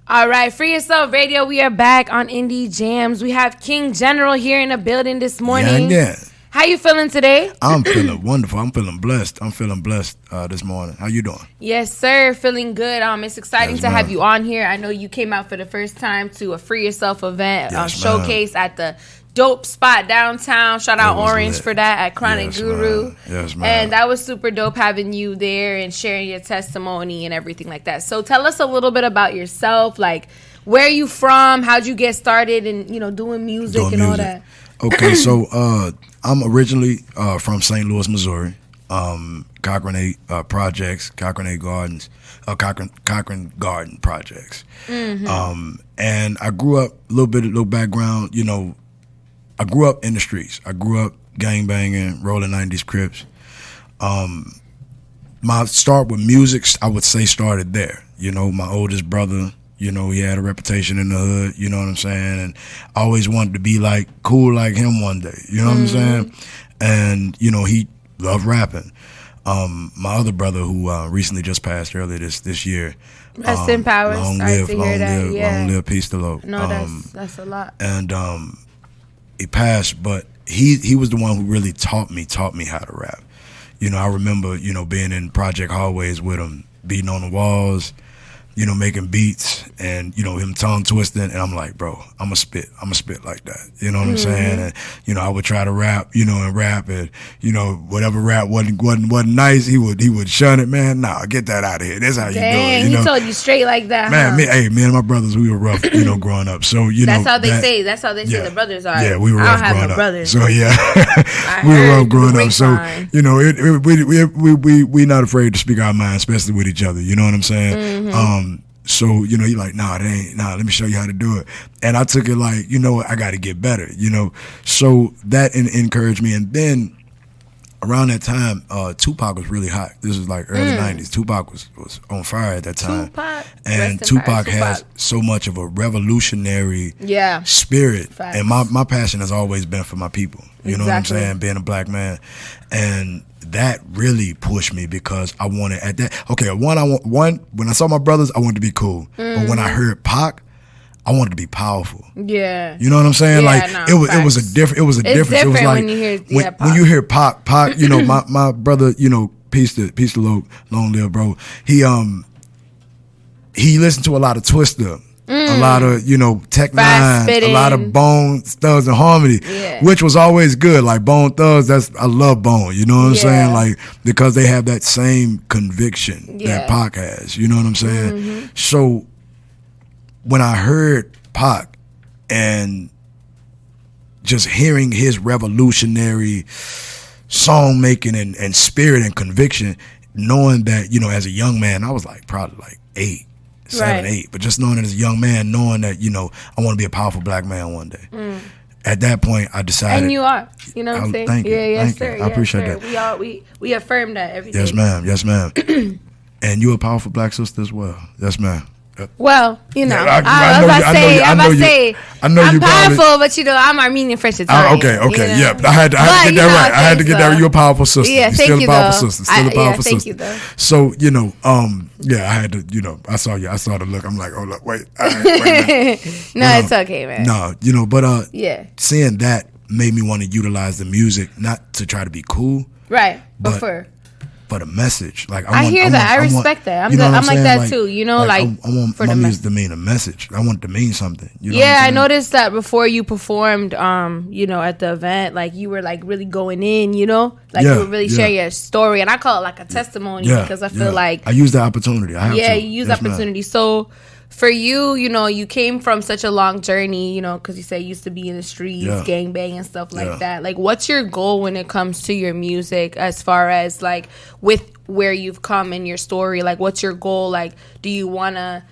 All right, Free Yourself Radio. We are back on Indie Jams. We have King General here in the building this morning. Yeah. How you feeling today? I'm feeling wonderful. I'm feeling blessed. This morning. How you doing? Yes, sir. Feeling good. It's exciting to have you on here. I know you came out for the first time to a Free Yourself event, showcase at the dope spot downtown. Shout out Orange for that at Chronic Guru. Man. Yes, man. And that was super dope having you there and sharing your testimony and everything like that. So tell us a little bit about yourself, like where you from, how'd you get started and doing music all that. Okay, so I'm originally from St. Louis, Missouri. Cochrane 8 projects, Cochrane 8 Gardens, Cochrane Garden projects. Mm-hmm. And I grew up a little background. I grew up in the streets. I grew up gang banging, rolling 90s Crips. My start with music, I would say, started there. My oldest brother. He had a reputation in the hood, you know what I'm saying? And I always wanted to be cool like him one day, you know what I'm saying? And, he loved rapping. My other brother who recently just passed earlier this year. Rest in power. Long live, peace to Lo. No, that's a lot. And he passed, but he was the one who really taught me how to rap. I remember, being in project hallways with him, beating on the walls, making beats and, him tongue twisting. And I'm like, bro, I'm going to spit like that. You know what I'm saying? And, I would try to rap, and rap and, whatever rap wasn't nice, he would shun it, man. Nah, get that out of here. That's how you do it. He told you straight like that, man, me and my brothers, we were rough, growing up. So, that's how they say the brothers are. Yeah, we were rough growing up. Brothers. So, yeah, we were rough growing up. So, we not afraid to speak our mind, especially with each other. You know what I'm saying? So, you're like, nah, let me show you how to do it. And I took it like, I got to get better, So that encouraged me. And then around that time, Tupac was really hot. This was like early 90s. Tupac was on fire at that time. Tupac has so much of a revolutionary spirit. Facts. And my passion has always been for my people. You know what I'm saying? Being a black man. And that really pushed me because I wanted at that. Okay, when I saw my brothers, I wanted to be cool. But when I heard Pac, I wanted to be powerful. Yeah, you know what I'm saying? It was a different. It was difference. It was like when you hear Pac. my brother, peace to long live, bro. He listened to a lot of Twista. A lot of, Tech Nine, a lot of Bone Thugs and Harmony, which was always good. Like Bone Thugs, I love Bone, you know what I'm saying? Because they have that same conviction that Pac has, you know what I'm saying? So when I heard Pac and just hearing his revolutionary song making and spirit and conviction, knowing that, as a young man, I was probably 7, 8, but just knowing it as a young man, knowing that, I want to be a powerful black man one day. At that point, I decided. And you are. You know what I'm saying? Thank you. Yes, sir. I appreciate that. We affirm that every day. Yes, ma'am. And you're a powerful black sister as well. Yes, ma'am. Well, I'm powerful, but I'm Armenian French Italian. Okay, yeah. I had to get that right. I had to get that. You're a powerful sister. Yeah, Still a powerful sister. Thank you, though. So, I had to, I saw you. I saw the look. I'm like, oh, look, wait. All right, no, it's okay, man. No, but seeing that made me want to utilize the music, not to try to be cool. Right, but for the message. I hear that. I respect that. I'm like that too. I want my music to mean a message. I want it to mean something. I noticed that before you performed, at the event, you were really going in, you were really sharing your story, and I call it a testimony because I feel like I use the opportunity. You use opportunity. So for you, you came from such a long journey, because you said you used to be in the streets, gangbang and stuff like that. What's your goal when it comes to your music as far as, with where you've come in your story? What's your goal? Do you want to,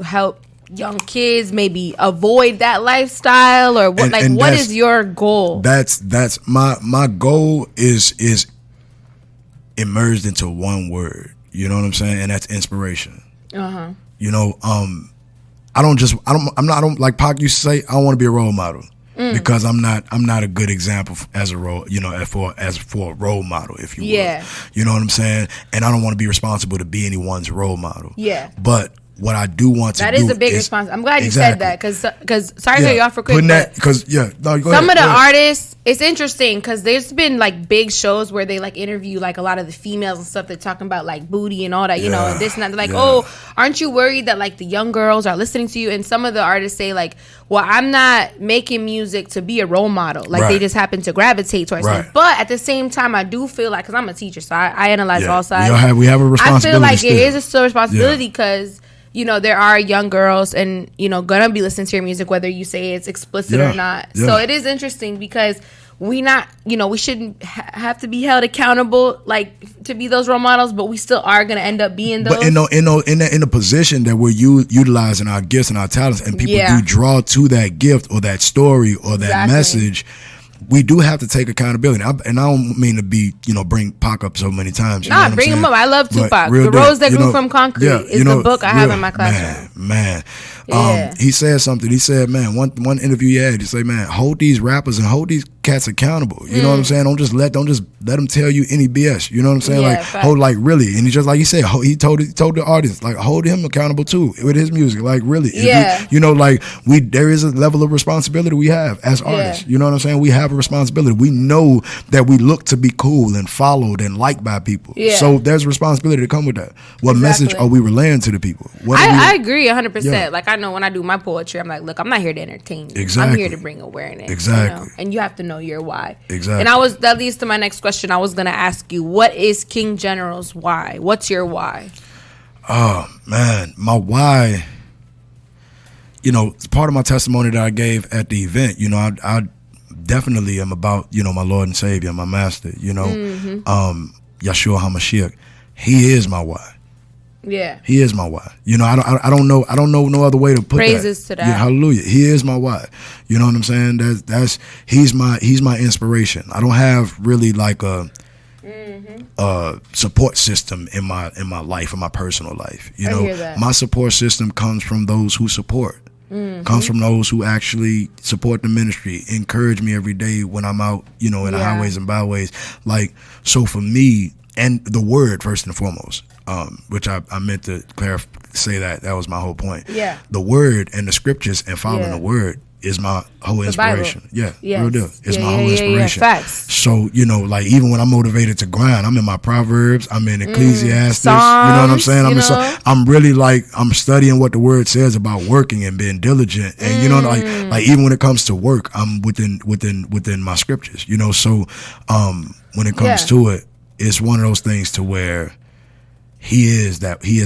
help young kids maybe avoid that lifestyle? Or what what is your goal? That's my goal is emerged into one word. You know what I'm saying? And that's inspiration. Uh-huh. I don't like Pac used to say, I don't want to be a role model because I'm not a good example as a role, for a role model, if you will. You know what I'm saying? And I don't want to be responsible to be anyone's role model. Yeah. But what I do want to do. That is a big response. I'm glad you said that because sorry to cut you off for quick. Some of the artists, it's interesting because there's been like big shows where they like interview like a lot of the females and stuff. They're talking about like booty and all that, you know, and this and that. They're like, oh, aren't you worried that like the young girls are listening to you? And some of the artists say like, well, I'm not making music to be a role model. Like they just happen to gravitate towards me. But at the same time, I do feel like, because I'm a teacher, so I analyze all sides. We have a responsibility. I feel like it is a still responsibility because, you know, there are young girls and, you know, gonna be listening to your music, whether you say it's explicit or not. So it is interesting because we shouldn't have to be held accountable, like, to be those role models, but we still are gonna end up being those. But in a position that we're utilizing our gifts and our talents, and people do draw to that gift or that story or that message, we do have to take accountability. And I don't mean to be, bring Pac up so many times. Bring him up. I love Tupac. The Rose That Grew from Concrete is the book I have in my classroom. Man. He said something. He said, man, one interview he had, he said, man, hold these rappers and hold these cats accountable. You know what I'm saying? Don't just let them tell you any BS. You know what I'm saying? Hold, really. And he just, like he said, he told the audience, like, hold him accountable too with his music. Like, really. Yeah. There is a level of responsibility we have as artists. You know what I'm saying? We have a responsibility. We know that we look to be cool and followed and liked by people. Yeah. So there's a responsibility to come with that. What message are we relaying to the people? I agree 100%. Yeah. Like, I know when I do my poetry, I'm like, look, I'm not here to entertain you. Exactly. I'm here to bring awareness. Exactly. And you have to know your why. Exactly. And that leads to my next question. I was going to ask you, what is King General's why? What's your why? Oh, man. My why, it's part of my testimony that I gave at the event. I definitely am about, my Lord and Savior, my Master, Yeshua HaMashiach. He is my why. Yeah, he is my why. I don't know no other way to put praises to that. Yeah, hallelujah. He is my why. You know what I'm saying? He's my inspiration. I don't have really like a support system in my life, in my personal life. I hear that. My support system comes from those who support. Comes from those who actually support the ministry, encourage me every day when I'm out, in the highways and byways. Like, so for me, and the word first and foremost, which I meant to say that was my whole point. Yeah. The word and the scriptures and following the word is my whole inspiration. Yeah, real deal. It's my whole inspiration. Facts. So, like, even when I'm motivated to grind, I'm in my Proverbs, I'm in Ecclesiastes, Psalms, you know what I'm saying? I'm really like, I'm studying what the word says about working and being diligent. And, like even when it comes to work, I'm within my scriptures, So, when it comes to it, it's one of those things to where he is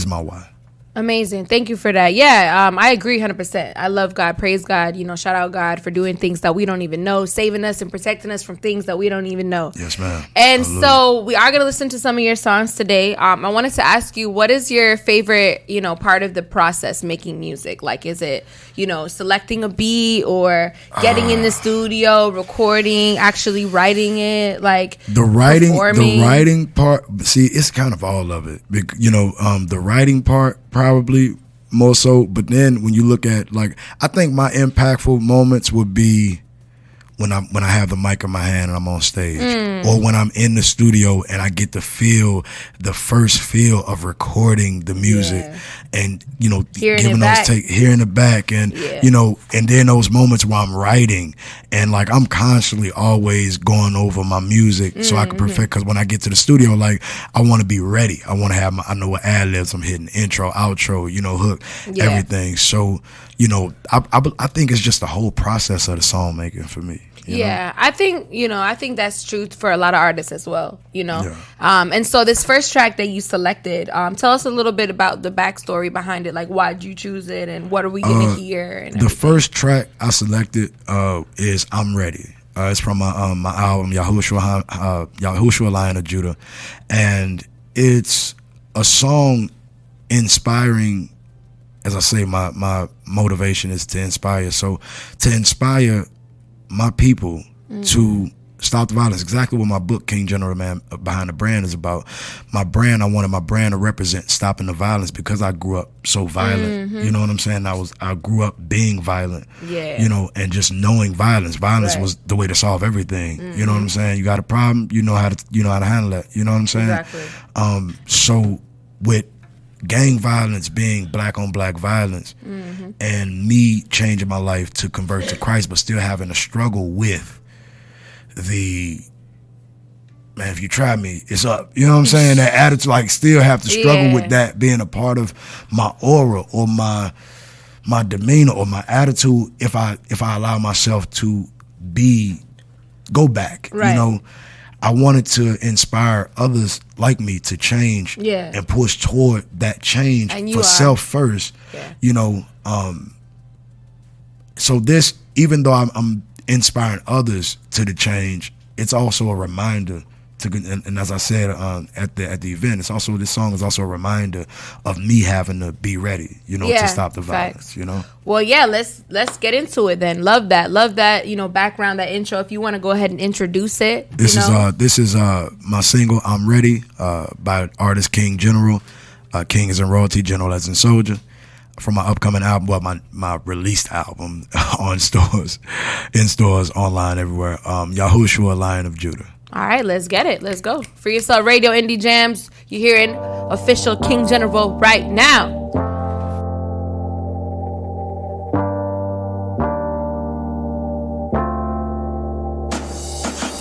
my why. Amazing. Thank you for that. Yeah, I agree 100%. I love God. Praise God. Shout out God for doing things that we don't even know, saving us and protecting us from things that we don't even know. Yes, ma'am. And so we are going to listen to some of your songs today. I wanted to ask you, what is your favorite, part of the process making music? Like, is it, selecting a beat or getting in the studio, recording, actually writing it, like performing? The writing part, see, it's kind of all of it. The writing part, probably more so, but then when you look at, like, I think my impactful moments would be when I have the mic in my hand and I'm on stage, or when I'm in the studio and I get to feel the first feel of recording the music, and hearing it back, and and then those moments where I'm writing and, like, I'm constantly always going over my music so I can perfect. Because when I get to the studio, like, I want to be ready. I want to have I know what ad libs I'm hitting, intro, outro, hook, everything. So I think it's just the whole process of the song making for me. I think that's true for a lot of artists as well, and so this first track that you selected, tell us a little bit about the backstory behind it. Like, why did you choose it and what are we gonna hear? And the first track I selected is I'm Ready. It's from my album Yahushua Lion of Judah, and it's a song inspiring. As I say, my motivation is to inspire. So to inspire my people to stop the violence, exactly what my book, King General Man Behind the Brand, is about. I wanted my brand to represent stopping the violence because I grew up so violent. You know what I'm saying? I grew up being violent, and just knowing violence. Violence was the way to solve everything. You know what I'm saying? You got a problem, you know how to handle that. You know what I'm saying? Exactly. So with gang violence being black on black violence, and me changing my life to convert to Christ, but still having a struggle with the, man, if you try me, it's up. You know what I'm saying? That attitude, like, still have to struggle with that being a part of my aura or my demeanor or my attitude if I allow myself to go back. Right. You know, I wanted to inspire others like me to change and push toward that change for self first. Yeah. You know, so this, even though I'm inspiring others to the change, it's also a reminder to, and as I said at the event, it's also, this song is also a reminder of me having to be ready, you know, to stop the violence, you know. Well, yeah, let's get into it then. Love that, you know, background, that intro. If you want to go ahead and introduce it. This is my single "I'm Ready" by artist King General. King is in royalty, General as in soldier. From my upcoming album, well, my released album in stores, online, everywhere. Yahushua, Lion of Judah. All right, let's get it. Let's go. Free Yourself Radio, Indie Jams. You're hearing official King General right now.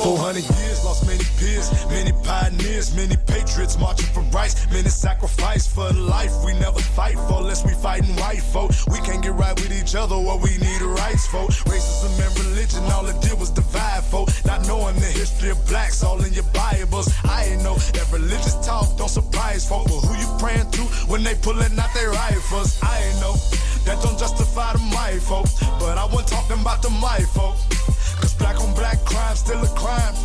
400 years, lost many peers, many pioneers, many patriots marching for rights, many sacrifice for life we never fight for, unless we fighting white folk. We can't get right with each other, what we need rights for. Racism and religion, all it did was divide folk. Not knowing the history of blacks, all in your Bibles. I ain't know that religious talk don't surprise folk, but who you praying to when they pulling out their rifles? I ain't know that don't justify the white folk, but I wasn't talking about the white folk. Cause black on black crime still a crime.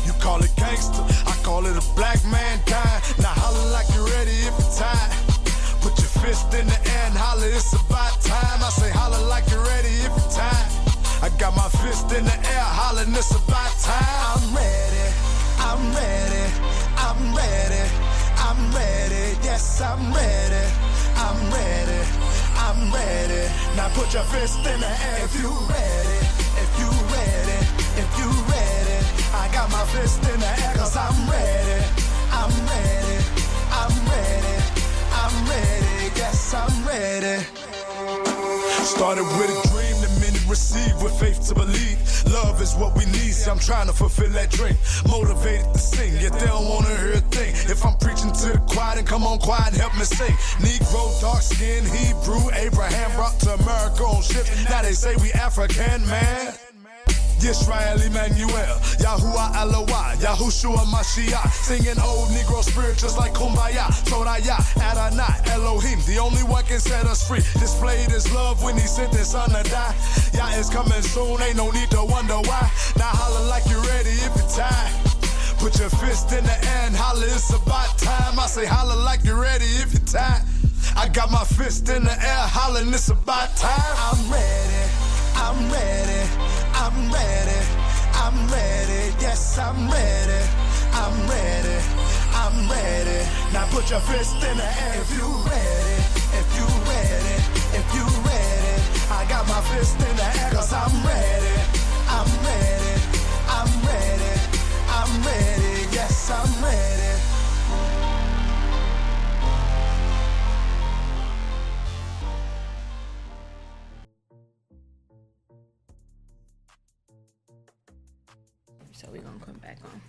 You call it gangster, I call it a black man dying. Now holler like you're ready if it's time. Put your fist in the air and holler, it's about time. I say holler like you're ready if it's time. I got my fist in the air, hollering, it's about time. I'm ready, I'm ready, I'm ready, I'm ready, yes I'm ready, I'm ready, I'm ready. Now put your fist in the air if you ready, if you ready, if you ready. I got my fist in the air cause I'm ready, I'm ready, I'm ready, I'm ready, yes I'm ready. Started with a dream that many receive with faith to believe. Love is what we need, see I'm trying to fulfill that dream. Motivated to sing, yet they don't wanna hear a thing. If I'm preaching to the choir, then come on choir and help me sing. Negro, dark skin, Hebrew, Abraham brought to America on ships. Now they say we African, man. Yisrael Emmanuel, Yahuwah Elohai, Yahushua Mashiach, singing old Negro spirituals like Kumbaya, Toraya, Adonai, Elohim, the only one can set us free. Displayed his love when he sent his son to die. Yah is coming soon, ain't no need to wonder why. Now holler like you're ready if it's time. Put your fist in the air and holler, it's about time. I say holler like you're ready if it's time. I got my fist in the air, hollering, it's about time. I'm ready, I'm ready, I'm ready, I'm ready, yes I'm ready, I'm ready, I'm ready. Now put your fist in the air if you ready, if you ready, if you ready. I got my fist in the air cause I'm ready, I'm ready, I'm ready, I'm ready, yes I'm ready. So we're gonna come back on.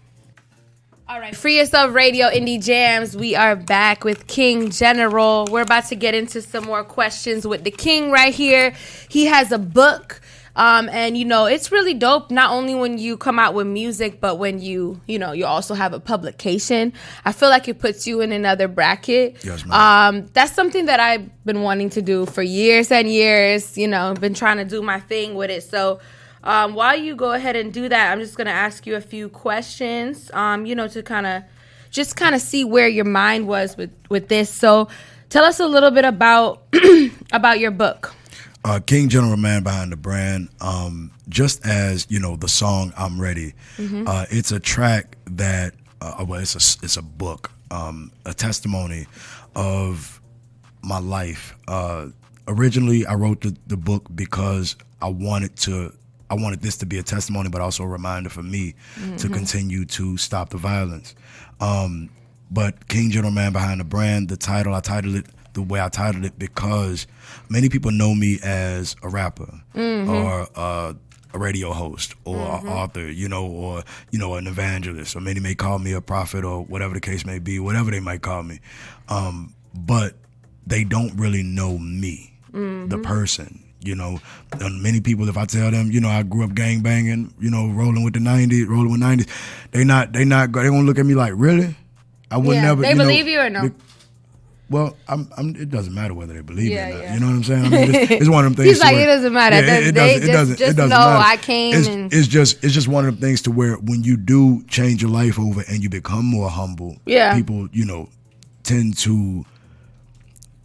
All right, Free Yourself Radio, Indie Jams. We are back with King General. We're about to get into some more questions with the King right here. He has a book, and you know it's really dope. Not only when you come out with music, but when you also have a publication. I feel like it puts you in another bracket. Yes, ma'am. That's something that I've been wanting to do for years and years. You know, been trying to do my thing with it. So. While you go ahead and do that, I'm just going to ask you a few questions, to kind of see where your mind was with this. So tell us a little bit about about your book. King General, Man Behind the Brand. Just as, the song I'm Ready, it's a track that, it's a book, a testimony of my life. Originally, I wrote the book because I wanted this to be a testimony, but also a reminder for me to continue to stop the violence. But King General, Man Behind the Brand, I titled it the way I titled it because many people know me as a rapper or a radio host or an author, or an evangelist, or many may call me a prophet or whatever the case may be, whatever they might call me. But they don't really know me, the person. And many people, if I tell them, I grew up gang banging, rolling with 90s, they gonna look at me like, really? I would never. They believe you or no? Well, it doesn't matter whether they believe me or not. You know what I'm saying? I mean, it's one of them things. He's like, it doesn't matter. It doesn't matter. I came. It's just one of the things to where when you do change your life over and you become more humble, people, tend to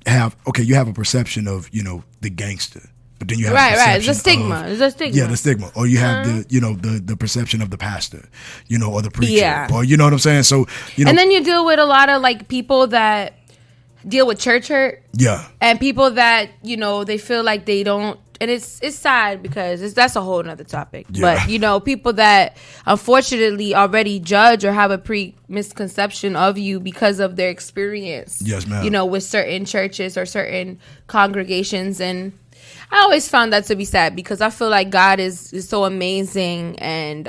you have a perception of, the gangster. But then you have right. It's a stigma. Yeah, the stigma. Or you have the perception of the pastor, or the preacher. Or you know what I'm saying? So and then you deal with a lot of like people that deal with church hurt. Yeah. And people that, they feel like they don't, and it's sad because that's a whole nother topic. Yeah. But, people that unfortunately already judge or have a misconception of you because of their experience. Yes, ma'am. With certain churches or certain congregations. And I always found that to be sad because I feel like God is so amazing and,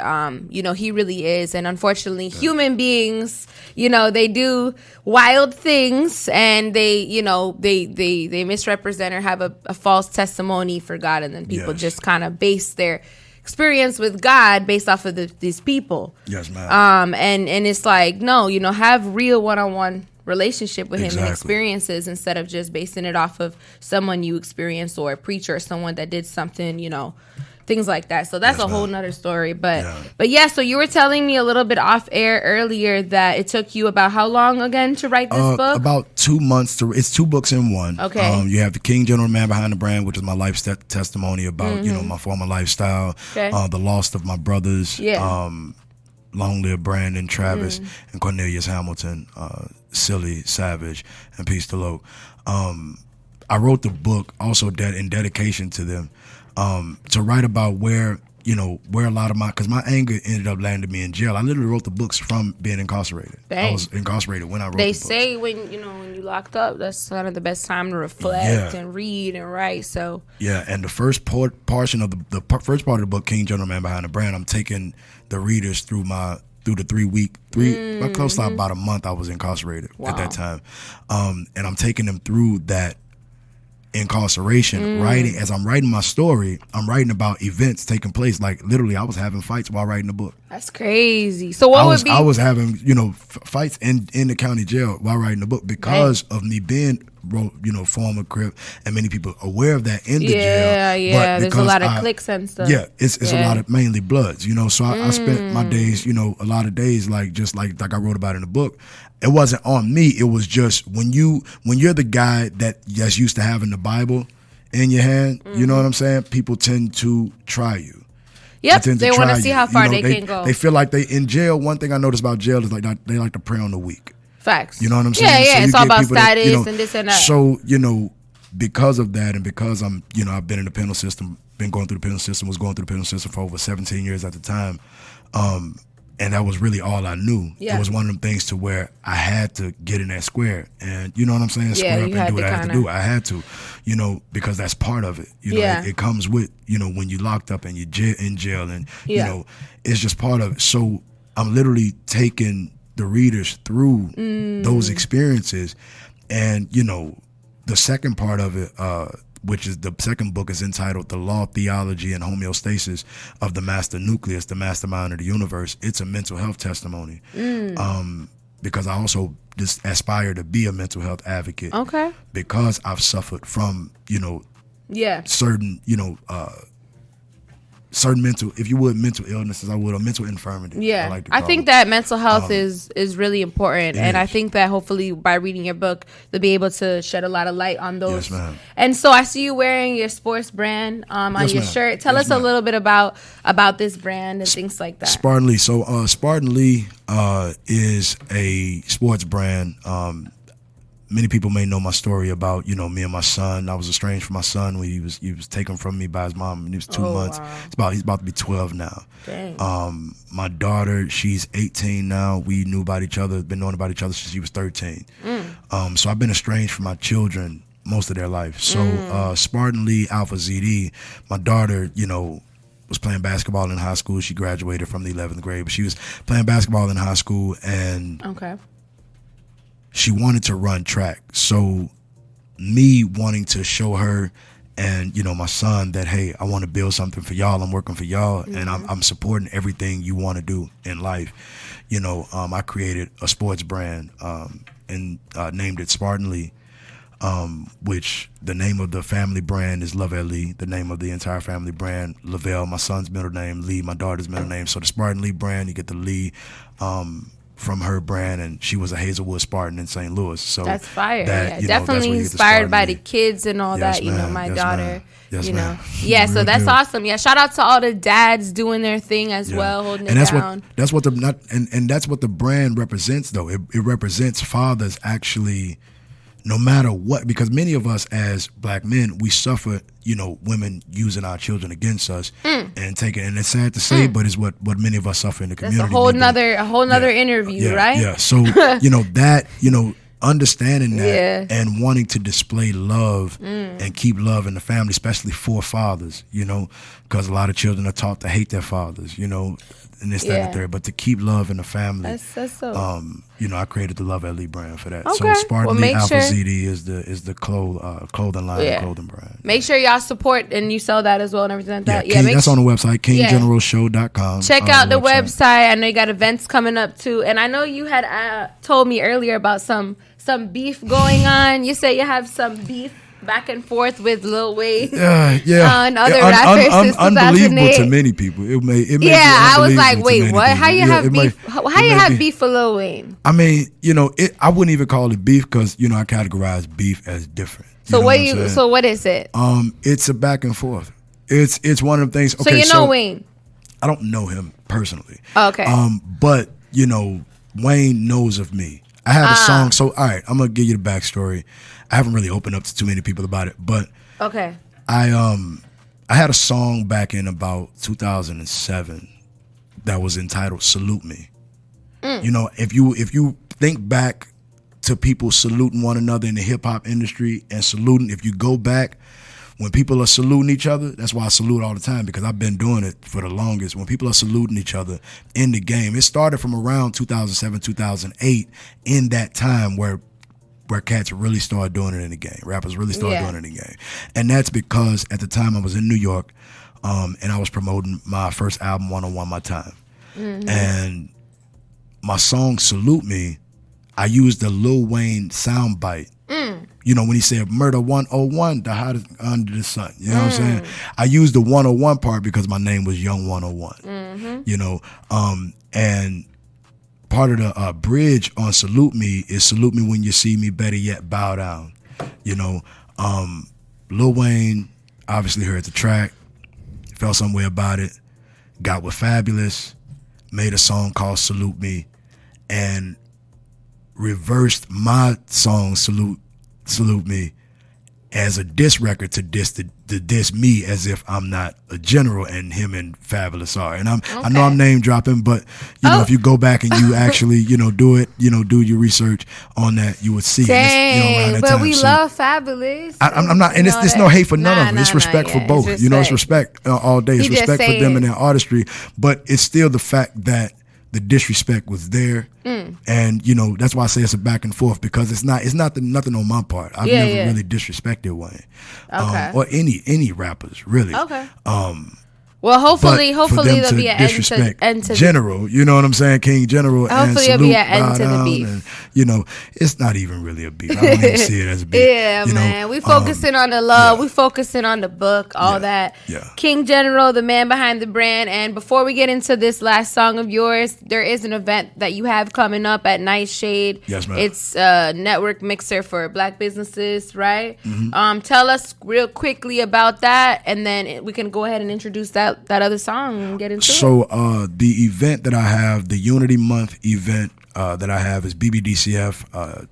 he really is. And unfortunately, human beings, they do wild things and they misrepresent or have a false testimony for God. And then people just kind of base their experience with God based off of these people. Yes, ma'am. And it's like, no, have real one-on-one relationship with him and experiences instead of just basing it off of someone you experienced or a preacher or someone that did something, things like that. So that's a whole nother story. But so you were telling me a little bit off air earlier that it took you about how long again to write this book? About 2 months. It's 2 books in one. Okay. You have The King, General, Man Behind the Brand, which is my life testimony about, my former lifestyle, the loss of my brothers, Long Live Brandon, Travis, and Cornelius Hamilton, Silly, Savage, and Peace to Lo. I wrote the book also in dedication to them, to write about where a lot of because my anger ended up landing me in jail. I literally wrote the books from being incarcerated. Dang. I was incarcerated when I wrote the books. They say when you locked up, that's kind of the best time to reflect and read and write. So and the first portion of the first part of the book, King, General, Man Behind the Brand, I'm taking the readers through the 3 week, close to about a month I was incarcerated at that time. And I'm taking them through that incarceration, as I'm writing my story, I'm writing about events taking place. Like literally I was having fights while writing the book. That's crazy. So I was having, fights in the county jail while writing the book because of me being, former Crip, and many people aware of that in the jail. Yeah, there's a lot of cliques and stuff. Yeah, it's a lot of mainly Bloods, So I spent my days, a lot of days like I wrote about in the book. It wasn't on me. It was just when you're the guy that's used to having the Bible in your hand, you know what I'm saying? People tend to try you. Yep, they want to see how far they can go. They feel like in jail. One thing I noticed about jail is like they like to prey on the weak. Facts. You know what I'm saying? Yeah, so it's all about status and this and that. So, because of that and because I'm, I've been in the penal system, was going through the penal system for over 17 years at the time. And that was really all I knew. Yeah. It was one of them things to where I had to get in that square and, you know what I'm saying? Square up and do what I had to do. I had to, because that's part of it. It comes with, when you locked up and you're in jail and, it's just part of it. So I'm literally taking the readers through those experiences. And, the second part of it, which is the second book, is entitled The Law, Theology, and Homeostasis of the Master Nucleus, the Mastermind of the Universe. It's a mental health testimony. Because I also just aspire to be a mental health advocate. Okay. Because I've suffered from, certain, certain mental illnesses, or mental infirmity. Yeah, I think that mental health is really important, and I think that hopefully by reading your book, they'll be able to shed a lot of light on those. Yes, ma'am. And so I see you wearing your sports brand on your shirt. Tell us a little bit about this brand and things like that. Spartan Lee. So Spartan Lee is a sports brand. Many people may know my story about, me and my son. I was estranged from my son when he was taken from me by his mom when he was 2 months. Wow. He's about to be 12 now. Dang. My daughter, she's 18 now. We knew about each other, been knowing about each other since she was 13. So I've been estranged from my children most of their life. So Spartan Lee, Alpha ZD, my daughter, was playing basketball in high school. She graduated from the 11th grade, but she was playing basketball in high school, and she wanted to run track. So me wanting to show her and, my son that, hey, I want to build something for y'all. I'm working for y'all, and I'm supporting everything you want to do in life. I created a sports brand and named it Spartan Lee, which the name of the family brand is Love Lee. The name of the entire family brand, Lavelle, my son's middle name, Lee, my daughter's middle name. So the Spartan Lee brand, you get the Lee from her brand, and she was a Hazelwood Spartan in St. Louis. So that's fire. Definitely inspired by the kids and all that. My daughter. Yes, yeah. So that's awesome. Yeah, shout out to all the dads doing their thing as well, holding it down. That's what the brand represents, though. It represents fathers actually. No matter what, because many of us as black men, we suffer, women using our children against us and taking, and it's sad to say, but it's what many of us suffer in the community. That's a whole nother interview, right? Yeah. So, understanding that and wanting to display love and keep love in the family, especially for fathers, because a lot of children are taught to hate their fathers, and this, that, and the third, but to keep love in the family. That's so. I created the Love Lee brand for that. Okay. So Spartan Lee Alpha ZD is the clothing line, clothing brand. Make sure y'all support and you sell that as well and everything like that. King, that's on the website, KingGeneralShow.com. Check out the website. I know you got events coming up too, and I know you had told me earlier about some beef going on. You say you have some beef back and forth with Lil Wayne and other rappers since 2008. Unbelievable to many people. It may I was like, wait, what? How you have beef? How you have beef for Lil Wayne? I mean, I wouldn't even call it beef because I categorize beef as different. So what is it? It's a back and forth. It's one of the things. Okay, so Wayne? I don't know him personally. Okay. But Wayne knows of me. I have a song. So all right, I'm gonna give you the backstory. I haven't really opened up to too many people about it, but I had a song back in about 2007 that was entitled "Salute Me." If you think back to people saluting one another in the hip hop industry and saluting, if you go back when people are saluting each other, that's why I salute all the time, because I've been doing it for the longest. When people are saluting each other in the game, it started from around 2007, 2008, in that time where cats really started doing it in the game. Rappers really started doing it in the game. And that's because at the time I was in New York and I was promoting my first album, 101 My Time. And my song, Salute Me, I used the Lil Wayne soundbite. When he said murder 101, the hottest under the sun. You know what I'm saying? I used the 101 part because my name was Young 101. And part of the bridge on Salute Me is salute me when you see me, better yet, bow down. Lil Wayne obviously heard the track, felt some way about it, got with Fabulous, made a song called Salute Me, and reversed my song Salute Me as a diss record to diss me as if I'm not a general, and him and Fabulous are. And I know I'm name dropping, but if you go back and you actually do it, do your research on that, you would see. Dang, around that time. We love Fabulous. I'm not, and it's no hate for none of them. It's respect for both. It's respect all day. It's respect for them and their artistry, but it's still the fact that the disrespect was there, and that's why I say it's a back and forth, because it's nothing on my part. I've never really disrespected Wayne, or any rappers really. Well, hopefully there'll be an end to General. You know what I'm saying, King General. Hopefully there'll be an end to the beef. And, it's not even really a beef. I don't even see it as a beef. Man, we focusing on the love. We focusing on the book, all that. King General, the man behind the brand. And before we get into this last song of yours, there is an event that you have coming up at Nightshade. Yes, ma'am. It's a network mixer for black businesses, right? Tell us real quickly about that, and then we can go ahead and introduce that other song and get into it. So the event that I have, the Unity Month event that I have, is BBDCF,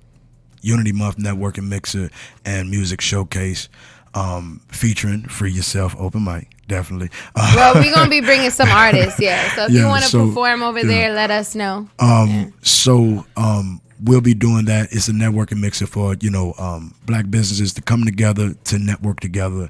Unity Month Networking Mixer and Music Showcase, featuring Free Yourself open mic, definitely. Well, we're going to be bringing some artists, so if you want to perform over there, let us know. we'll be doing that. It's a networking mixer for, black businesses to come together, to network together,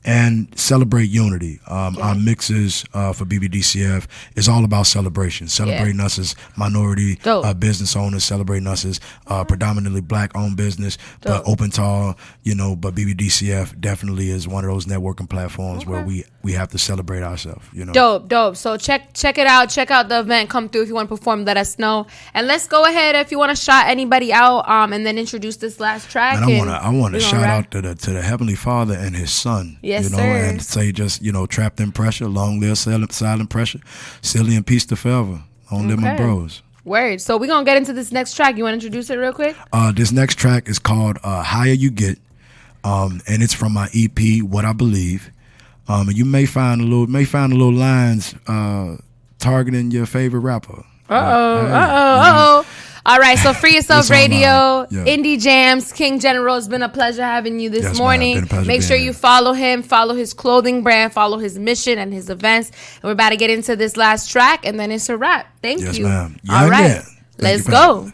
and celebrate unity. Our mixes for BBDCF is all about celebration, celebrating us as minority business owners, celebrating us as predominantly black-owned business, but open to all, but BBDCF definitely is one of those networking platforms where we have to celebrate ourselves. Dope. So check it out. Check out the event. Come through if you want to perform. Let us know. And let's go ahead if you want to shout anybody out, and then introduce this last track. And I want to shout out to the Heavenly Father and His Son. Yes, sir. And say just, trapped in pressure, long live silent pressure, silly and peace to forever. Long live my bros. Word. So we're going to get into this next track. You want to introduce it real quick? This next track is called Higher You Get, and it's from my EP, What I Believe. And you may find a little lines targeting your favorite rapper. All right, so Free Yourself Radio, Indie Jams, King General. It's been a pleasure having you this morning. Make sure you follow him, follow his clothing brand, follow his mission and his events. And we're about to get into this last track, and then it's a wrap. Thank you. Yes, ma'am. All right, let's go.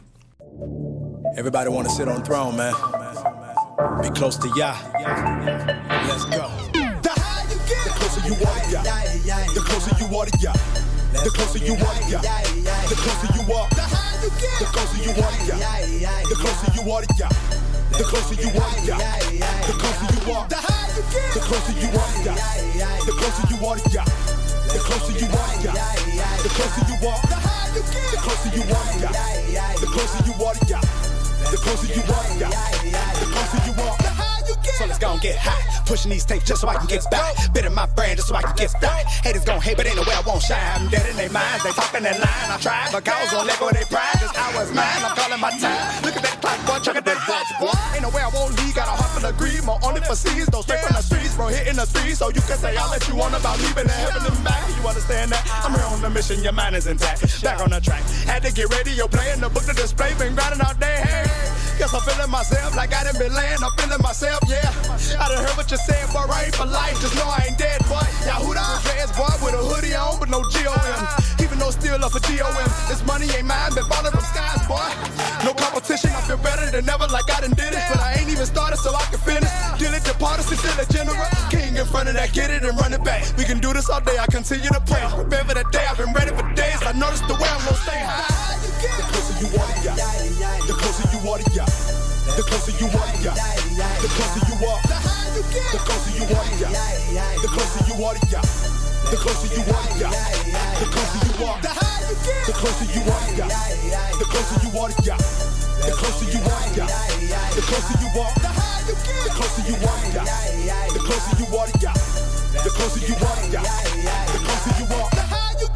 Everybody want to sit on the throne, man. Be close to Yah. Let's go. The higher you get, the closer you want it, Yah. The closer you want it, Yah. The closer you want it, Yah. The closer you are. The higher you get, the closer you want it, Yah. The closer you want it, Yah. The closer you want it, Yah. The closer you are. The higher you get, the closer you want it, Yah. The closer you want it, Yah. The closer you want it, Yah. The closer you are. The higher you get, the closer you want it, Yah. The closer you want it, Yah. The closer you want it, Yah. The closer you are. The higher you get. So let's go and get high. Pushing these tapes just so I can get back. Bidding my brand just so I can get back. Haters gon' hate, but ain't no way I won't shine. I'm dead in their minds, they talking that line. I tried, but girls won't let go of their pride. This hour is mine, I'm calling my time. Look at that clock, boy, check at that watch, boy. Ain't no way I won't leave, got a heart full of greed. More only for seas, though straight from the streets, bro, hitting the streets. So you can say all that you want about leaving the heaven and back. You understand that? I'm here on the mission, your mind is intact. Back on the track, had to get radio playing, the book to display, been grinding all day. Hey, guess I'm feeling myself like I done been laying, I'm feeling myself, yeah. I done heard what you said, boy, right for life, just know I ain't dead, boy. Y'all who the fans, boy, with a hoodie on, but no G-O-M. Even though still up for G-O-M. This money ain't mine, been falling from skies, boy. No competition, I feel better than ever, like I done did it. But I ain't even started, so I can finish. Diligent partisan, still a general. King in front of that, get it and run it back. We can do this all day, I continue to pray. Prepare for the day, I've been ready for days. I noticed the way I'm gonna stay high. The closer you want it, yeah. The closer you want it, yeah. The closer you want it, yeah. The closer you are. The closer you want it, yeah. The closer you want it, yeah. The closer you want it, yeah. The closer you are. The closer you want it, yeah. The closer you want it, yeah. The closer you want it, yeah. The closer you are. The closer you want it, yeah. The closer you want it, yeah. The closer you want it, yeah. The closer you are.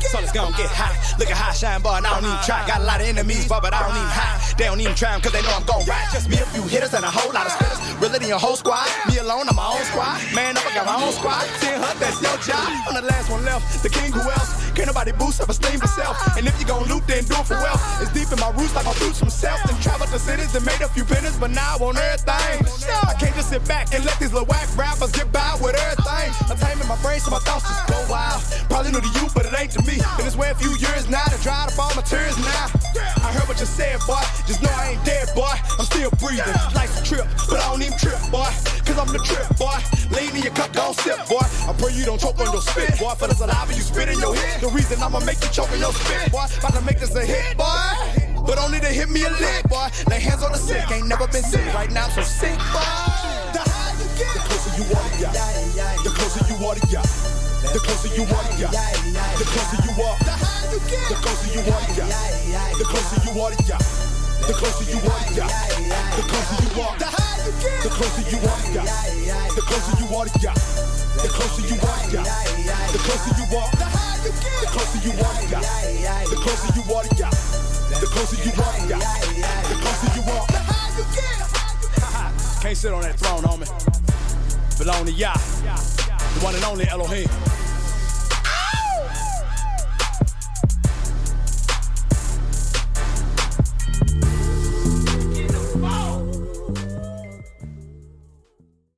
So let's go and get high. Look at how I shine, boy, and I don't even try. Got a lot of enemies, boy, but I don't even hide. They don't even try 'em cause they know I'm gon' ride. Just me, a few hitters, and a whole lot of spitters. Realer than your whole squad. Me alone, I'm my own squad. Man up, I got my own squad. 10 hunt, that's your job. I'm the last one left, the king who else? Can't nobody boost up, esteem myself. And if you gon' loot, then do it for wealth. It's deep in my roots like my roots from self. Then traveled to cities and made a few pennies, but now I want everything. I can't just sit back and let these little whack rappers get by with everything. I'm taming my brain so my thoughts just go wild. Probably new to you, but it ain't to me. Been this way a few years now, to dried up all my tears now. I heard what you said, boy. Just know I ain't dead, boy. I'm still breathing. Life's a trip, but I don't even trip, boy. Cause I'm the trip, boy. Lean in your cup, don't sip, boy. I pray you don't choke on your spit, boy. For the saliva you spit in your head. The reason I'ma make you choke on your spit, boy. About to make this a hit, boy. But only to hit me a lick, boy. Lay hands on the sick, ain't never been sick. Right now I'm so sick, boy. The higher you get, the closer you want it, yeah. The closer you want it, yeah. The closer you want it, yeah. The closer you are. The higher you get, the closer you want it, yeah. The closer you want it, yeah. The closer you want it, yeah. The closer you are. The higher you get, the closer you want it, yeah. The closer you want it, yeah. The closer you want it, yeah. The closer you are. The higher you get, the closer you want it, yeah. The closer you want it, yeah. The closer you want it, yeah. The closer you are. The higher you get. Can't sit on that throne, homie. Belong to Yah, the one and only Elohim.